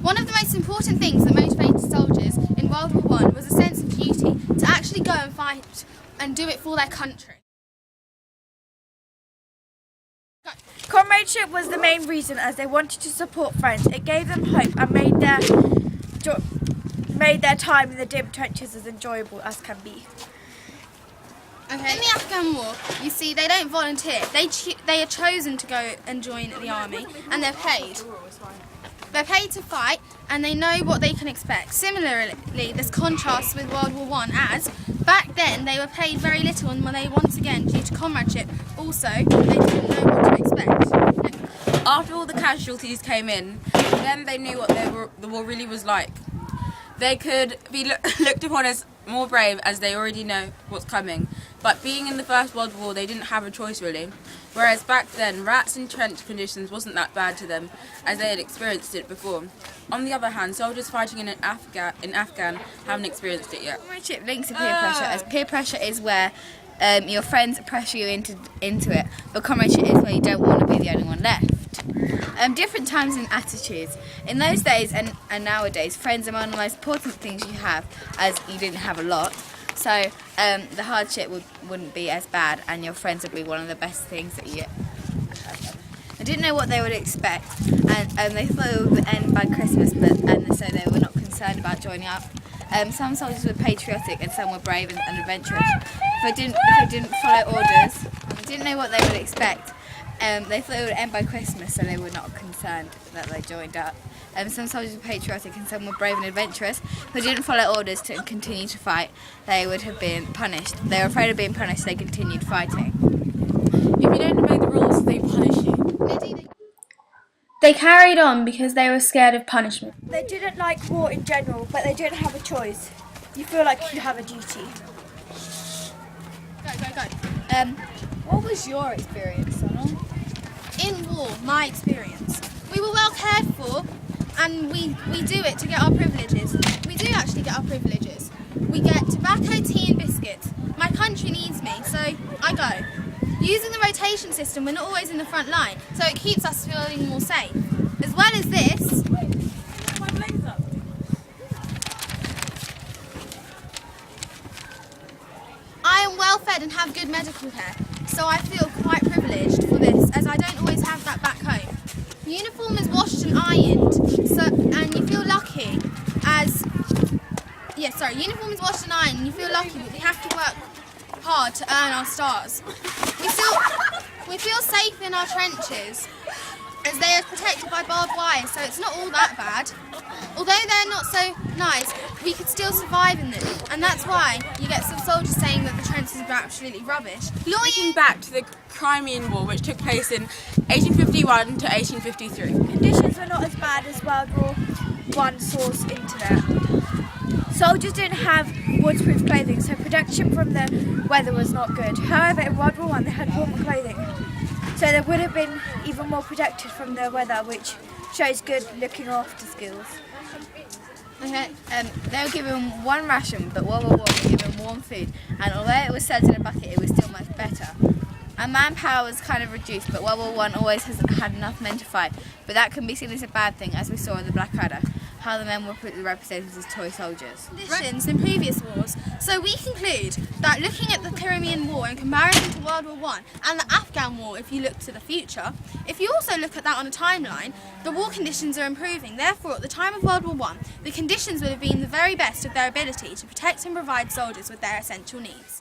One of the most important things that motivated soldiers in World War I was a sense of duty to actually go and fight and do it for their country. Comradeship was the main reason, as they wanted to support friends. It gave them hope and made their time in the dim trenches as enjoyable as can be. Okay. In the Afghan War, you see, they don't volunteer. They are chosen to go and join the army, and they're paid. They're paid to fight, and they know what they can expect. Similarly, this contrasts with World War I, as back then they were paid very little, and when they, once again, due to comradeship, also they didn't know what to expect. After all the casualties came in, then they knew what the war really was like. They could be looked upon as more brave, as they already know what's coming. But being in the First World War, they didn't have a choice really. Whereas back then, rats in trench conditions wasn't that bad to them, as they had experienced it before. On the other hand, soldiers fighting in Afghan haven't experienced it yet. Comradeship links to peer pressure, as peer pressure is where your friends pressure you into it, but comradeship is where you don't want to be the only one left. Different times and attitudes. In those days and nowadays, friends are one of the most important things you have, as you didn't have a lot. So the hardship wouldn't be as bad, and your friends would be one of the best things that you have. I didn't know what they would expect, and they thought it would end by Christmas, and so they were not concerned about joining up. Some soldiers were patriotic and some were brave and adventurous. If they didn't follow orders, they didn't know what they would expect. They thought it would end by Christmas, so they were not concerned that they joined up. Some soldiers were patriotic and some were brave and adventurous. If they didn't follow orders to continue to fight, they would have been punished. They were afraid of being punished, so they continued fighting. If you don't obey the rules, they punish you. They carried on because they were scared of punishment. They didn't like war in general, but they didn't have a choice. You feel like you have a duty. Go. What was your experience, Sonal? In war, my experience, we were well cared for, and we do it to get our privileges. We do actually get our privileges. We get tobacco, tea and biscuits. My country needs me, so I go. Using the rotation system, we're not always in the front line, so it keeps us feeling more safe. As well as this, I am well fed and have good medical care, so I feel quite privileged for this, as I don't always have that back home. Uniform is washed and ironed, and you feel lucky uniform is washed and ironed, and you feel lucky, but we have to work hard to earn our stars. We feel safe in our trenches, as they are protected by barbed wire, so it's not all that bad. Although they're not so nice, we could still survive in them, and that's why you get some soldiers saying that the trenches are absolutely rubbish. Looking back to the Crimean War, which took place in 1851 to 1853. Conditions were not as bad as World War I source internet. Soldiers didn't have waterproof clothing, so protection from the weather was not good. However, in World War I they had warmer clothing, so they would have been even more protected from the weather, which shows good looking after skills. Okay, they were given one ration, but World War I were given warm food, and although it was served in a bucket, it was still much better. And manpower was kind of reduced, but World War I always hasn't had enough men to fight. But that can be seen as a bad thing, as we saw in the Blackadder, how the men were represented as toy soldiers. Conditions in previous wars. So we conclude that looking at the Crimean War in comparison to World War I and the Afghan War, if you look to the future, if you also look at that on a timeline, the war conditions are improving. Therefore, at the time of World War I, the conditions would have been the very best of their ability to protect and provide soldiers with their essential needs.